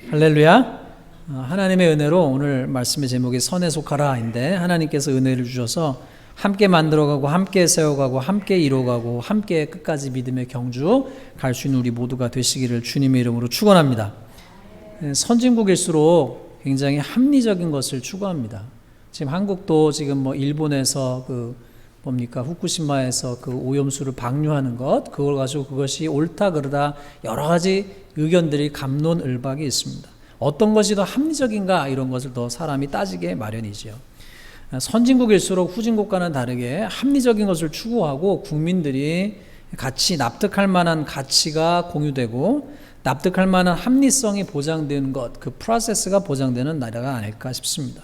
할렐루야. 하나님의 은혜로 오늘 말씀의 제목이 선에 속하라인데, 하나님께서 은혜를 주셔서 함께 만들어가고 함께 세워가고 함께 이뤄가고 함께 끝까지 믿음의 경주 갈 수 있는 우리 모두가 되시기를 주님의 이름으로 축원합니다. 선진국일수록 굉장히 합리적인 것을 추구합니다. 지금 한국도 지금 일본에서 후쿠시마에서 그 오염수를 방류하는 것, 그걸 가지고 그것이 옳다 그르다 여러 가지 의견들이 갑론을박이 있습니다. 어떤 것이 더 합리적인가, 이런 것을 더 사람이 따지게 마련이지요. 선진국일수록 후진국과는 다르게 합리적인 것을 추구하고 국민들이 같이 납득할 만한 가치가 공유되고 납득할 만한 합리성이 보장되는 것, 그 프로세스가 보장되는 나라가 아닐까 싶습니다.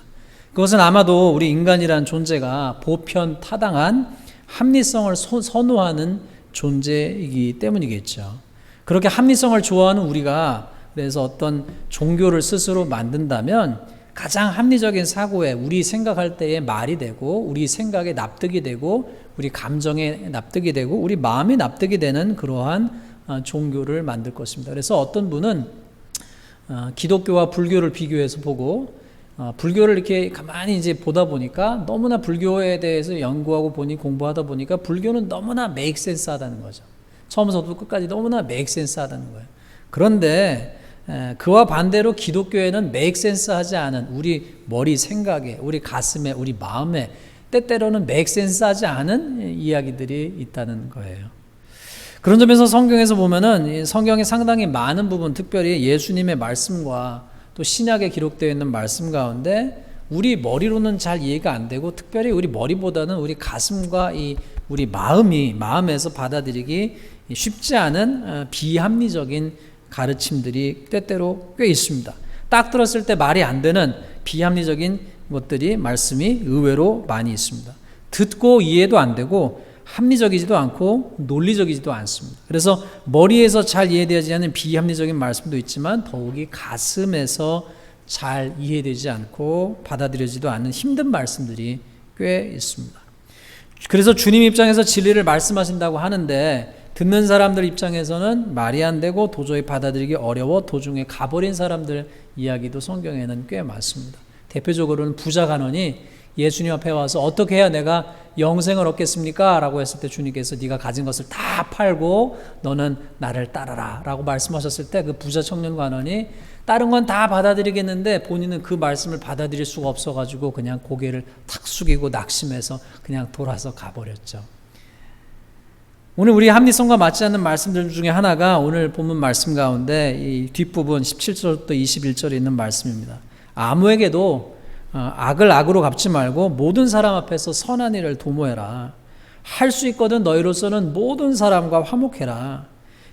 그것은 아마도 우리 인간이란 존재가 보편 타당한 합리성을 선호하는 존재이기 때문이겠죠. 그렇게 합리성을 좋아하는 우리가 그래서 어떤 종교를 스스로 만든다면 가장 합리적인 사고에 우리 생각할 때에 말이 되고 우리 생각에 납득이 되고 우리 감정에 납득이 되고 우리 마음이 납득이 되는 그러한 종교를 만들 것입니다. 그래서 어떤 분은 기독교와 불교를 비교해서 보고 불교를 이렇게 가만히 이제 보다 보니까 너무나 불교에 대해서 연구하고 공부하다 보니까 불교는 너무나 make sense 하다는 거죠. 처음부터 끝까지 너무나 make sense 하다는 거예요. 그런데 그와 반대로 기독교에는 make sense 하지 않은 우리 머리 생각에, 우리 가슴에, 우리 마음에 때때로는 make sense 하지 않은 이야기들이 있다는 거예요. 그런 점에서 성경에서 보면은 성경의 상당히 많은 부분, 특별히 예수님의 말씀과 또 신약에 기록되어 있는 말씀 가운데 우리 머리로는 잘 이해가 안 되고 특별히 우리 머리보다는 우리 가슴과 우리 마음에서 받아들이기 쉽지 않은 비합리적인 가르침들이 때때로 꽤 있습니다. 딱 들었을 때 말이 안 되는 비합리적인 것들이 말씀이 의외로 많이 있습니다. 듣고 이해도 안 되고 합리적이지도 않고 논리적이지도 않습니다. 그래서 머리에서 잘 이해되지 않는 비합리적인 말씀도 있지만 더욱이 가슴에서 잘 이해되지 않고 받아들여지도 않는 힘든 말씀들이 꽤 있습니다. 그래서 주님 입장에서 진리를 말씀하신다고 하는데 듣는 사람들 입장에서는 말이 안 되고 도저히 받아들이기 어려워 도중에 가버린 사람들 이야기도 성경에는 꽤 많습니다. 대표적으로는 부자 간원이 예수님 앞에 와서 어떻게 해야 내가 영생을 얻겠습니까? 라고 했을 때 주님께서 네가 가진 것을 다 팔고 너는 나를 따르라 라고 말씀하셨을 때 그 부자 청년 관원이 다른 건 다 받아들이겠는데 본인은 그 말씀을 받아들일 수가 없어가지고 그냥 고개를 탁 숙이고 낙심해서 그냥 돌아서 가버렸죠. 오늘 우리 합리성과 맞지 않는 말씀들 중에 하나가 오늘 본문 말씀 가운데 이 뒷부분 17절부터 21절에 있는 말씀입니다. 아무에게도 악을 악으로 갚지 말고 모든 사람 앞에서 선한 일을 도모해라. 할 수 있거든 너희로서는 모든 사람과 화목해라.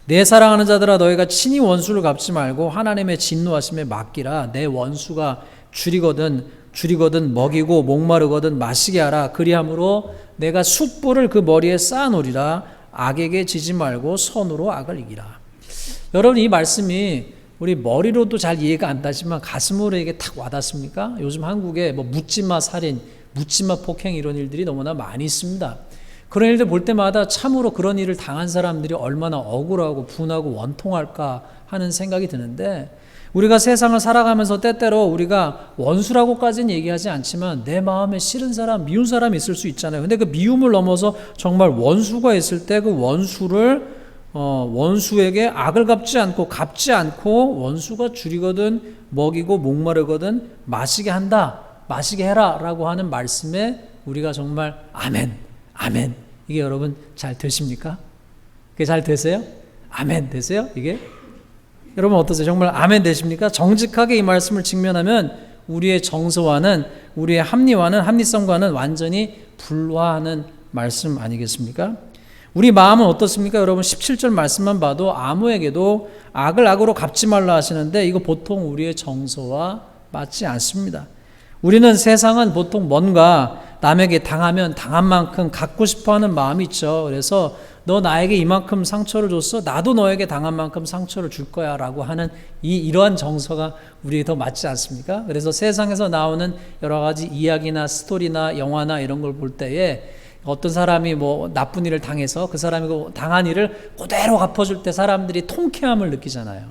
내 사랑하는 자들아 너희가 친히 원수를 갚지 말고 하나님의 진노하심에 맡기라. 내 원수가 줄이거든 먹이고 목마르거든 마시게 하라. 그리함으로 내가 숯불을 그 머리에 쌓아놓으리라. 악에게 지지 말고 선으로 악을 이기라. 여러분, 이 말씀이 우리 머리로도 잘 이해가 안 되지만 가슴으로 이게 탁 와닿습니까? 요즘 한국에 묻지마 살인, 묻지마 폭행 이런 일들이 너무나 많이 있습니다. 그런 일들 볼 때마다 참으로 그런 일을 당한 사람들이 얼마나 억울하고 분하고 원통할까 하는 생각이 드는데, 우리가 세상을 살아가면서 때때로 우리가 원수라고까지는 얘기하지 않지만 내 마음에 싫은 사람, 미운 사람이 있을 수 있잖아요. 근데 그 미움을 넘어서 정말 원수가 있을 때 그 원수에게 악을 갚지 않고 원수가 줄이거든 먹이고 목마르거든 마시게 한다, 마시게 해라 라고 하는 말씀에 우리가 정말 아멘, 아멘. 이게 여러분 잘 되십니까? 그게 잘 되세요? 아멘 되세요? 이게? 여러분 어떠세요? 정말 아멘 되십니까? 정직하게 이 말씀을 직면하면 우리의 정서와는, 우리의 합리성과는 완전히 불화하는 말씀 아니겠습니까? 우리 마음은 어떻습니까? 여러분 17절 말씀만 봐도 아무에게도 악을 악으로 갚지 말라 하시는데 이거 보통 우리의 정서와 맞지 않습니다. 우리는 세상은 보통 뭔가 남에게 당하면 당한 만큼 갖고 싶어하는 마음이 있죠. 그래서 너 나에게 이만큼 상처를 줬어, 나도 너에게 당한 만큼 상처를 줄 거야 라고 하는 이러한 정서가 우리에 더 맞지 않습니까? 그래서 세상에서 나오는 여러 가지 이야기나 스토리나 영화나 이런 걸 볼 때에 어떤 사람이 나쁜 일을 당해서 그 사람이 당한 일을 그대로 갚아줄 때 사람들이 통쾌함을 느끼잖아요.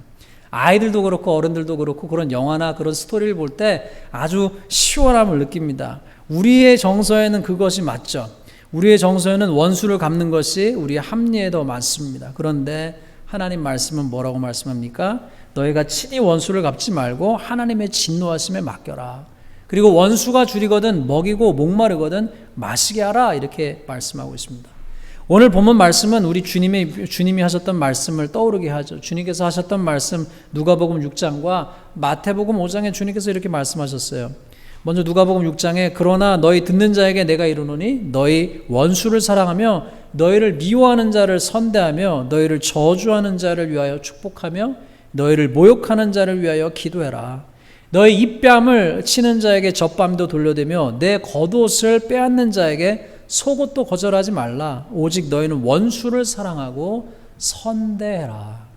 아이들도 그렇고 어른들도 그렇고 그런 영화나 그런 스토리를 볼 때 아주 시원함을 느낍니다. 우리의 정서에는 그것이 맞죠. 우리의 정서에는 원수를 갚는 것이 우리의 합리에 더 맞습니다. 그런데 하나님 말씀은 뭐라고 말씀합니까? 너희가 친히 원수를 갚지 말고 하나님의 진노하심에 맡겨라. 그리고 원수가 줄이거든 먹이고 목마르거든 마시게 하라. 이렇게 말씀하고 있습니다. 오늘 본문 말씀은 우리 주님이 하셨던 말씀을 떠오르게 하죠. 주님께서 하셨던 말씀 누가복음 6장과 마태복음 5장에 주님께서 이렇게 말씀하셨어요. 먼저 누가복음 6장에 그러나 너희 듣는 자에게 내가 이르노니 너희 원수를 사랑하며 너희를 미워하는 자를 선대하며 너희를 저주하는 자를 위하여 축복하며 너희를 모욕하는 자를 위하여 기도해라. 너희 입뺨을 치는 자에게 젖밤도 돌려대며 내 겉옷을 빼앗는 자에게 속옷도 거절하지 말라. 오직 너희는 원수를 사랑하고 선대해라.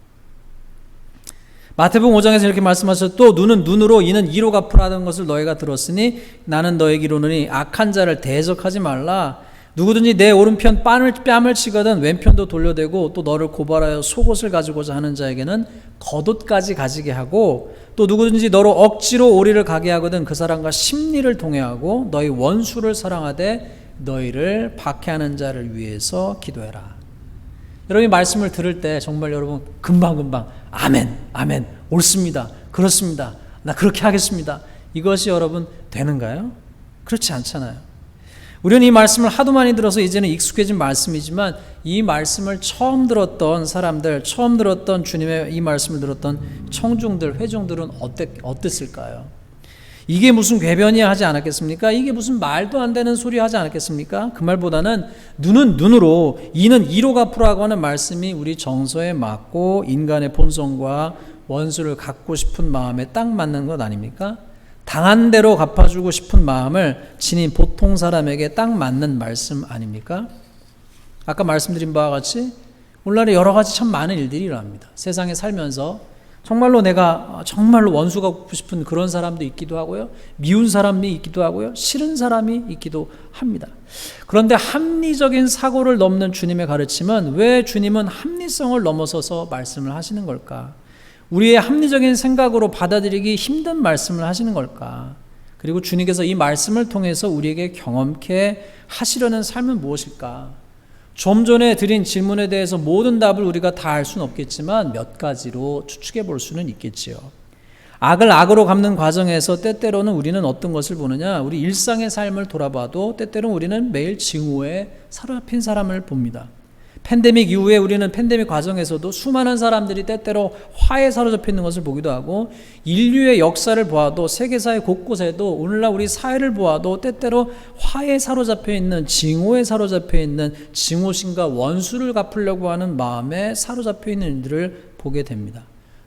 마태복음 5장에서 이렇게 말씀하셨죠. 또 눈은 눈으로 이는 이로 갚으라는 것을 너희가 들었으니 나는 너에게 이르노니 악한 자를 대적하지 말라. 누구든지 내 오른편 뺨을 치거든 왼편도 돌려대고 또 너를 고발하여 속옷을 가지고자 하는 자에게는 겉옷까지 가지게 하고 또 누구든지 너로 억지로 오리를 가게 하거든 그 사람과 심리를 동행하고 너희 원수를 사랑하되 너희를 박해하는 자를 위해서 기도해라. 여러분이 말씀을 들을 때 정말 여러분 금방금방 아멘, 아멘, 옳습니다, 그렇습니다, 나 그렇게 하겠습니다. 이것이 여러분 되는가요? 그렇지 않잖아요. 우리는 이 말씀을 하도 많이 들어서 이제는 익숙해진 말씀이지만 이 말씀을 처음 들었던 사람들, 처음 들었던 주님의 이 말씀을 들었던 청중들, 회중들은 어땠을까요? 이게 무슨 궤변이야 하지 않았겠습니까? 이게 무슨 말도 안 되는 소리 하지 않았겠습니까? 그 말보다는 눈은 눈으로 이는 이로 갚으라고 하는 말씀이 우리 정서에 맞고 인간의 본성과 원수를 갚고 싶은 마음에 딱 맞는 것 아닙니까? 당한 대로 갚아주고 싶은 마음을 지닌 보통 사람에게 딱 맞는 말씀 아닙니까? 아까 말씀드린 바와 같이 오늘날에 여러 가지 참 많은 일들이 일어납니다. 세상에 살면서 정말로 내가 정말로 원수가 갚고 싶은 그런 사람도 있기도 하고요. 미운 사람이 있기도 하고요. 싫은 사람이 있기도 합니다. 그런데 합리적인 사고를 넘는 주님의 가르침은 왜 주님은 합리성을 넘어서서 말씀을 하시는 걸까? 우리의 합리적인 생각으로 받아들이기 힘든 말씀을 하시는 걸까? 그리고 주님께서 이 말씀을 통해서 우리에게 경험케 하시려는 삶은 무엇일까? 좀 전에 드린 질문에 대해서 모든 답을 우리가 다 알 수는 없겠지만 몇 가지로 추측해 볼 수는 있겠지요. 악을 악으로 갚는 과정에서 때때로는 우리는 어떤 것을 보느냐? 우리 일상의 삶을 돌아봐도 때때로는 우리는 매일 징후에 사로잡힌 사람을 봅니다. 팬데믹 이후에 우리는 팬데믹 과정에서도 수많은 사람들이 때때로 화에 사로잡혀 있는 것을 보기도 하고 인류의 역사를 보아도 세계사회 곳곳에도 오늘날 우리 사회를 보아도 때때로 화에 사로잡혀 있는 징후에 사로잡혀 있는 증오심과 원수를 갚으려고 하는 마음에 사로잡혀 있는 일들을 보게 됩니다.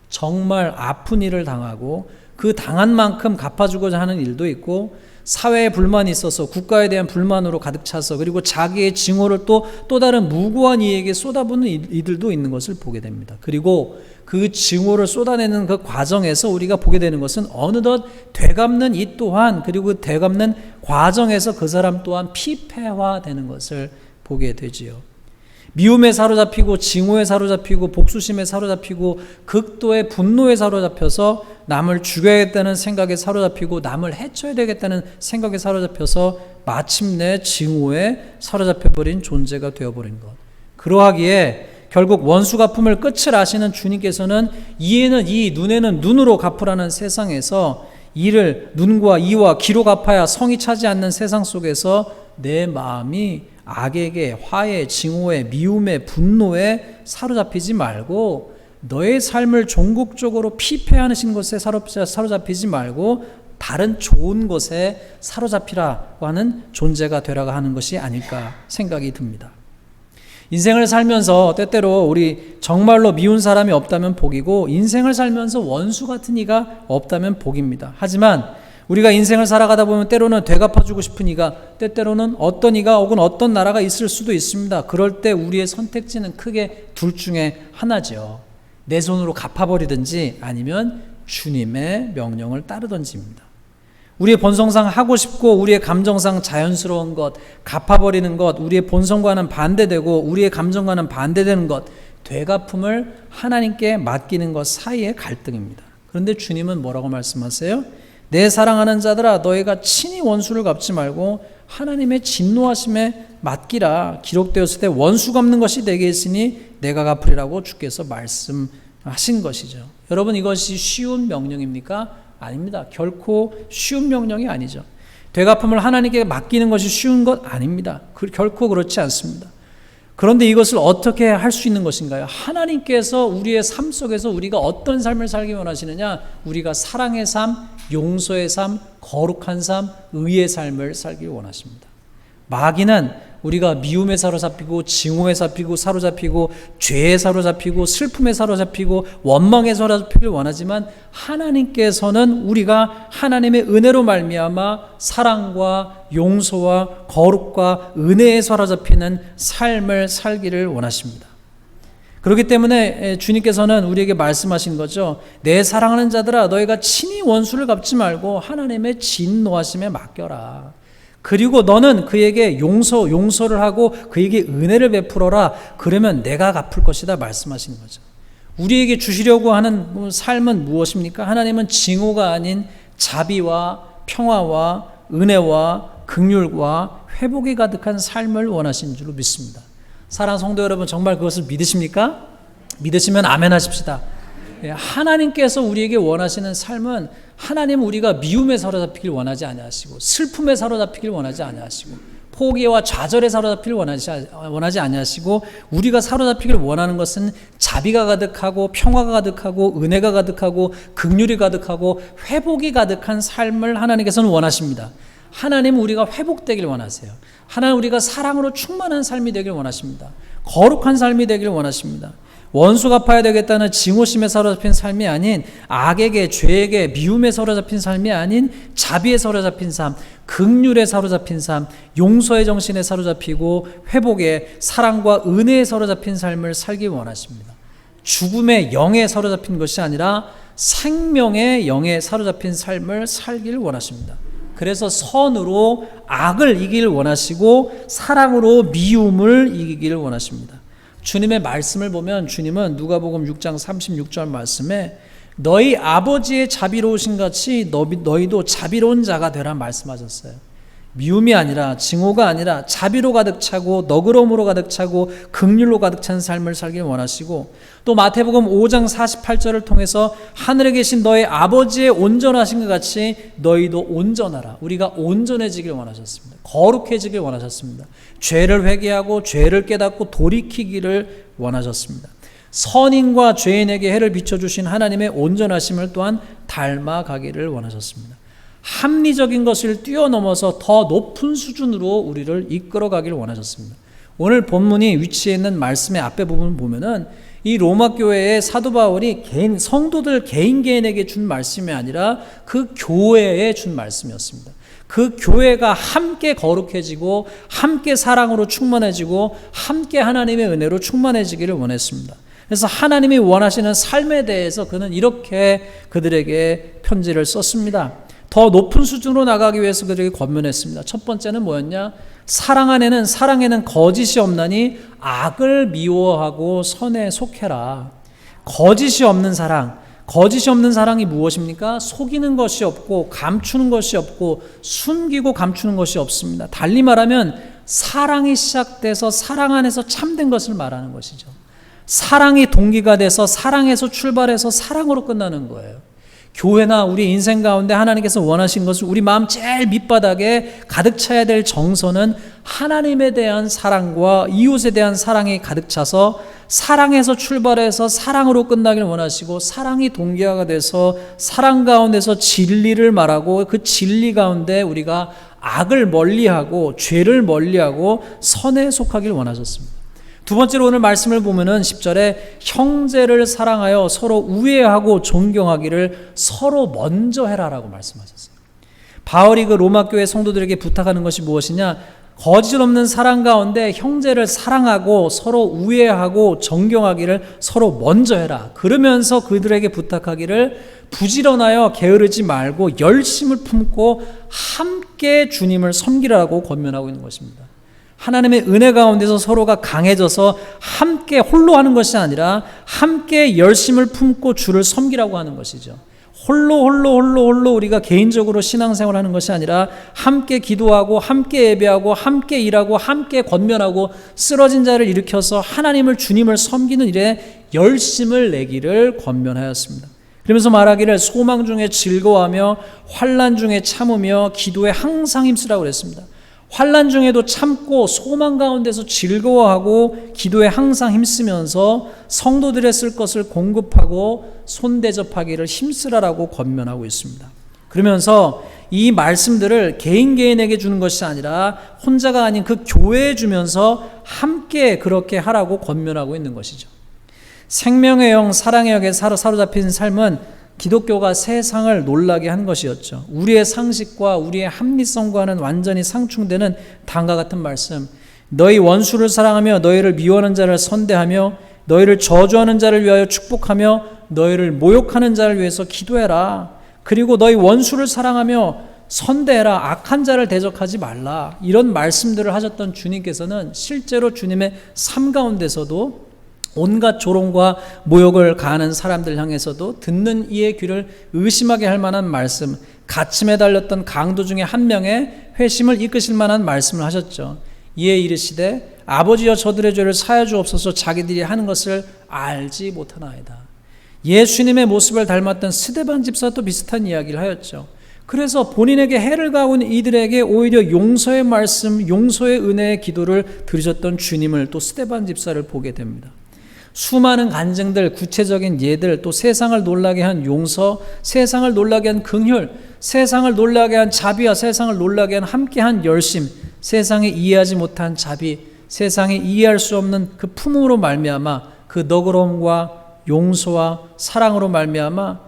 정말 아픈 일을 당하고 그 당한 만큼 갚아주고자 하는 일도 있고 사회에 불만이 있어서 국가에 대한 불만으로 가득 차서 그리고 자기의 징후를 또 다른 무고한 이에게 쏟아붓는 이들도 있는 것을 보게 됩니다. 그리고 그 징후를 쏟아내는 그 과정에서 우리가 보게 되는 것은 어느덧 되갚는 이 또한 그리고 그 되갚는 과정에서 그 사람 또한 피폐화되는 것을 보게 되지요. 미움에 사로잡히고 징후에 사로잡히고 복수심에 사로잡히고 극도의 분노에 사로잡혀서 남을 죽여야겠다는 생각에 사로잡히고 남을 해쳐야 되겠다는 생각에 사로잡혀서 마침내 징후에 사로잡혀버린 존재가 되어버린 것. 그러하기에 결국 원수 갚음을 끝을 아시는 주님께서는 이에는 이, 눈에는 눈으로 갚으라는 세상에서 이를 눈과 이와 귀로 갚아야 성이 차지 않는 세상 속에서 내 마음이 악에게 화에 징후에 미움에 분노에 사로잡히지 말고 너의 삶을 종국적으로 피폐하신 것에 사로잡히지 말고 다른 좋은 것에 사로잡히라고 하는 존재가 되라고 하는 것이 아닐까 생각이 듭니다. 인생을 살면서 때때로 우리 정말로 미운 사람이 없다면 복이고 인생을 살면서 원수 같은 이가 없다면 복입니다. 하지만 우리가 인생을 살아가다 보면 때로는 되갚아주고 싶은 이가 때때로는 어떤 이가 혹은 어떤 나라가 있을 수도 있습니다. 그럴 때 우리의 선택지는 크게 둘 중에 하나죠. 내 손으로 갚아버리든지 아니면 주님의 명령을 따르든지입니다. 우리의 본성상 하고 싶고 우리의 감정상 자연스러운 것, 갚아버리는 것, 우리의 본성과는 반대되고 우리의 감정과는 반대되는 것, 되갚음을 하나님께 맡기는 것 사이의 갈등입니다. 그런데 주님은 뭐라고 말씀하세요? 내 사랑하는 자들아 너희가 친히 원수를 갚지 말고 하나님의 진노하심에 맡기라. 기록되었을 때 원수 갚는 것이 내게 있으니 내가 갚으리라고 주께서 말씀하신 것이죠. 여러분, 이것이 쉬운 명령입니까? 아닙니다. 결코 쉬운 명령이 아니죠. 되갚음을 하나님께 맡기는 것이 쉬운 것 아닙니다. 결코 그렇지 않습니다. 그런데 이것을 어떻게 할 수 있는 것인가요? 하나님께서 우리의 삶 속에서 우리가 어떤 삶을 살기 원하시느냐? 우리가 사랑의 삶, 용서의 삶, 거룩한 삶, 의의 삶을 살기 원하십니다. 마귀는 우리가 미움에 사로잡히고 증오에 사로잡히고 죄에 사로잡히고 슬픔에 사로잡히고 원망에 사로잡히길 원하지만 하나님께서는 우리가 하나님의 은혜로 말미암아 사랑과 용서와 거룩과 은혜에 사로잡히는 삶을 살기를 원하십니다. 그렇기 때문에 주님께서는 우리에게 말씀하신 거죠. 내 사랑하는 자들아 너희가 친히 원수를 갚지 말고 하나님의 진노하심에 맡겨라. 그리고 너는 그에게 용서를 하고 그에게 은혜를 베풀어라. 그러면 내가 갚을 것이다 말씀하시는 거죠. 우리에게 주시려고 하는 삶은 무엇입니까? 하나님은 증오가 아닌 자비와 평화와 은혜와 긍휼과 회복이 가득한 삶을 원하신 줄로 믿습니다. 사랑하는 성도 여러분, 정말 그것을 믿으십니까? 믿으시면 아멘 하십시다. 하나님께서 우리에게 원하시는 삶은, 하나님은 우리가 미움에 사로잡히길 원하지 아니하시고 슬픔에 사로잡히길 원하지 아니하시고 포기와 좌절에 사로잡히길 원하지 아니하시고, 우리가 사로잡히길 원하는 것은 자비가 가득하고 평화가 가득하고 은혜가 가득하고 긍휼이 가득하고 회복이 가득한 삶을 하나님께서는 원하십니다. 하나님은 우리가 회복되길 원하세요. 하나님 우리가 사랑으로 충만한 삶이 되길 원하십니다. 거룩한 삶이 되길 원하십니다. 원수 갚아야 되겠다는 증오심에 사로잡힌 삶이 아닌, 악에게 죄에게 미움에 사로잡힌 삶이 아닌 자비에 사로잡힌 삶, 긍휼에 사로잡힌 삶, 용서의 정신에 사로잡히고 회복의 사랑과 은혜에 사로잡힌 삶을 살기 원하십니다. 죽음의 영에 사로잡힌 것이 아니라 생명의 영에 사로잡힌 삶을 살기를 원하십니다. 그래서 선으로 악을 이기길 원하시고 사랑으로 미움을 이기기를 원하십니다. 주님의 말씀을 보면 주님은 누가복음 6장 36절 말씀에 너희 아버지의 자비로우신 같이 너희도 자비로운 자가 되라 말씀하셨어요. 미움이 아니라 증오가 아니라 자비로 가득 차고 너그러움으로 가득 차고 긍휼로 가득 찬 삶을 살길 원하시고, 또 마태복음 5장 48절을 통해서 하늘에 계신 너희 아버지의 온전하신 것 같이 너희도 온전하라. 우리가 온전해지길 원하셨습니다. 거룩해지길 원하셨습니다. 죄를 회개하고 죄를 깨닫고 돌이키기를 원하셨습니다. 선인과 죄인에게 해를 비춰주신 하나님의 온전하심을 또한 닮아가기를 원하셨습니다. 합리적인 것을 뛰어넘어서 더 높은 수준으로 우리를 이끌어가길 원하셨습니다. 오늘 본문이 위치해 있는 말씀의 앞에 부분을 보면은 이 로마 교회의 사도 바울이 성도들 개인에게 준 말씀이 아니라 그 교회에 준 말씀이었습니다. 그 교회가 함께 거룩해지고 함께 사랑으로 충만해지고 함께 하나님의 은혜로 충만해지기를 원했습니다. 그래서 하나님이 원하시는 삶에 대해서 그는 이렇게 그들에게 편지를 썼습니다. 더 높은 수준으로 나가기 위해서 그들에게 권면했습니다. 첫 번째는 뭐였냐? 사랑에는 거짓이 없나니 악을 미워하고 선에 속해라. 거짓이 없는 사랑이 무엇입니까? 속이는 것이 없고 감추는 것이 없고 숨기고 감추는 것이 없습니다. 달리 말하면 사랑이 시작돼서 사랑 안에서 참된 것을 말하는 것이죠. 사랑이 동기가 돼서 사랑에서 출발해서 사랑으로 끝나는 거예요. 교회나 우리 인생 가운데 하나님께서 원하신 것을 우리 마음 제일 밑바닥에 가득 차야 될 정서는 하나님에 대한 사랑과 이웃에 대한 사랑이 가득 차서 사랑에서 출발해서 사랑으로 끝나길 원하시고, 사랑이 동기화가 돼서 사랑 가운데서 진리를 말하고 그 진리 가운데 우리가 악을 멀리하고 죄를 멀리하고 선에 속하길 원하셨습니다. 두 번째로 오늘 말씀을 보면은 10절에 형제를 사랑하여 서로 우애하고 존경하기를 서로 먼저 해라라고 말씀하셨어요. 바울이 그 로마 교회 성도들에게 부탁하는 것이 무엇이냐? 거짓 없는 사랑 가운데 형제를 사랑하고 서로 우애하고 존경하기를 서로 먼저 해라. 그러면서 그들에게 부탁하기를 부지런하여 게으르지 말고 열심을 품고 함께 주님을 섬기라고 권면하고 있는 것입니다. 하나님의 은혜 가운데서 서로가 강해져서 함께 홀로 하는 것이 아니라 함께 열심을 품고 주를 섬기라고 하는 것이죠. 홀로 우리가 개인적으로 신앙생활을 하는 것이 아니라 함께 기도하고 함께 예배하고 함께 일하고 함께 권면하고 쓰러진 자를 일으켜서 하나님을 주님을 섬기는 일에 열심을 내기를 권면하였습니다. 그러면서 말하기를 소망 중에 즐거워하며 환난 중에 참으며 기도에 항상 힘쓰라고 그랬습니다. 환난 중에도 참고 소망 가운데서 즐거워하고 기도에 항상 힘쓰면서 성도들의 쓸 것을 공급하고 손대접하기를 힘쓰라라고 권면하고 있습니다. 그러면서 이 말씀들을 개인에게 주는 것이 아니라 혼자가 아닌 그 교회에 주면서 함께 그렇게 하라고 권면하고 있는 것이죠. 생명의 영, 사랑의 영에 사로잡힌 삶은 기독교가 세상을 놀라게 한 것이었죠. 우리의 상식과 우리의 합리성과는 완전히 상충되는 다음과 같은 말씀. 너희 원수를 사랑하며 너희를 미워하는 자를 선대하며 너희를 저주하는 자를 위하여 축복하며 너희를 모욕하는 자를 위해서 기도해라. 그리고 너희 원수를 사랑하며 선대해라. 악한 자를 대적하지 말라. 이런 말씀들을 하셨던 주님께서는 실제로 주님의 삶 가운데서도 온갖 조롱과 모욕을 가하는 사람들 향해서도 듣는 이의 귀를 의심하게 할 만한 말씀, 가침에 달렸던 강도 중에 한 명의 회심을 이끄실 만한 말씀을 하셨죠. 이에 이르시되 아버지여 저들의 죄를 사하여 주옵소서 자기들이 하는 것을 알지 못하나이다. 예수님의 모습을 닮았던 스데반 집사도 비슷한 이야기를 하였죠. 그래서 본인에게 해를 가하고 있는 이들에게 오히려 용서의 말씀, 용서의 은혜의 기도를 들으셨던 주님을 또 스데반 집사를 보게 됩니다. 수많은 간증들, 구체적인 예들, 또 세상을 놀라게 한 용서, 세상을 놀라게 한 긍휼, 세상을 놀라게 한 자비와 세상을 놀라게 한 함께한 열심, 세상이 이해하지 못한 자비, 세상이 이해할 수 없는 그 품으로 말미암아 그 너그러움과 용서와 사랑으로 말미암아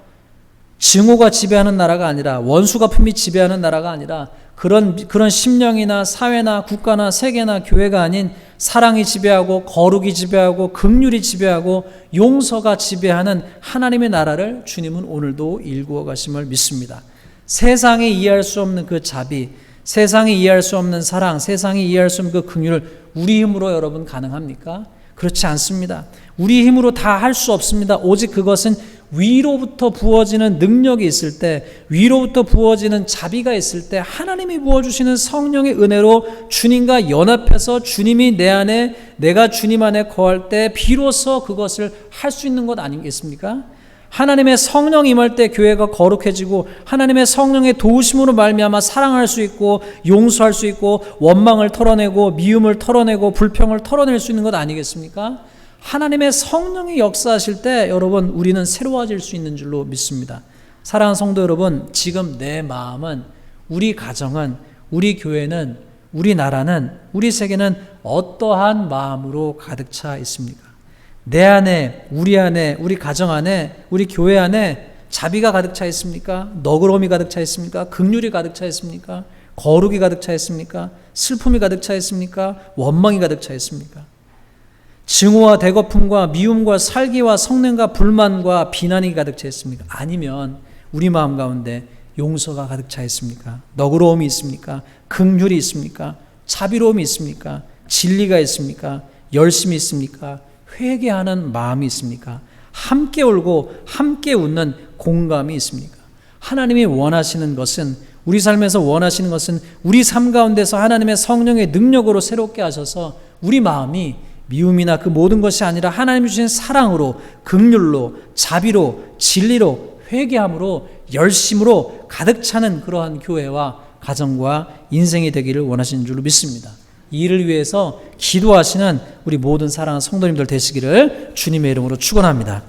증오가 지배하는 나라가 아니라 원수가 품이 지배하는 나라가 아니라 그런 심령이나 사회나 국가나 세계나 교회가 아닌 사랑이 지배하고 거룩이 지배하고 긍휼이 지배하고 용서가 지배하는 하나님의 나라를 주님은 오늘도 일구어 가심을 믿습니다. 세상이 이해할 수 없는 그 자비, 세상이 이해할 수 없는 사랑, 세상이 이해할 수 없는 그 긍휼을 우리 힘으로 여러분 가능합니까? 그렇지 않습니다. 우리 힘으로 다 할 수 없습니다. 오직 그것은 위로부터 부어지는 능력이 있을 때, 위로부터 부어지는 자비가 있을 때, 하나님이 부어주시는 성령의 은혜로 주님과 연합해서 주님이 내 안에, 내가 주님 안에 거할 때 비로소 그것을 할 수 있는 것 아니겠습니까? 하나님의 성령이 임할 때 교회가 거룩해지고 하나님의 성령의 도우심으로 말미암아 사랑할 수 있고 용서할 수 있고 원망을 털어내고 미움을 털어내고 불평을 털어낼 수 있는 것 아니겠습니까? 하나님의 성령이 역사하실 때 여러분 우리는 새로워질 수 있는 줄로 믿습니다. 사랑하는 성도 여러분, 지금 내 마음은, 우리 가정은, 우리 교회는, 우리 나라는, 우리 세계는 어떠한 마음으로 가득 차 있습니까? 내 안에, 우리 가정 안에, 우리 교회 안에 자비가 가득 차 있습니까? 너그러움이 가득 차 있습니까? 긍휼이 가득 차 있습니까? 거룩이 가득 차 있습니까? 슬픔이 가득 차 있습니까? 원망이 가득 차 있습니까? 증오와 대거품과 미움과 살기와 성냄과 불만과 비난이 가득 차 있습니까? 아니면 우리 마음 가운데 용서가 가득 차 있습니까? 너그러움이 있습니까? 긍휼이 있습니까? 자비로움이 있습니까? 진리가 있습니까? 열심이 있습니까? 회개하는 마음이 있습니까? 함께 울고 함께 웃는 공감이 있습니까? 하나님이 원하시는 것은, 우리 삶에서 원하시는 것은 우리 삶 가운데서 하나님의 성령의 능력으로 새롭게 하셔서 우리 마음이 미움이나 그 모든 것이 아니라 하나님 주신 사랑으로, 긍휼로, 자비로, 진리로, 회개함으로, 열심으로 가득 차는 그러한 교회와 가정과 인생이 되기를 원하시는 줄로 믿습니다. 이 일을 위해서 기도하시는 우리 모든 사랑하는 성도님들 되시기를 주님의 이름으로 축원합니다.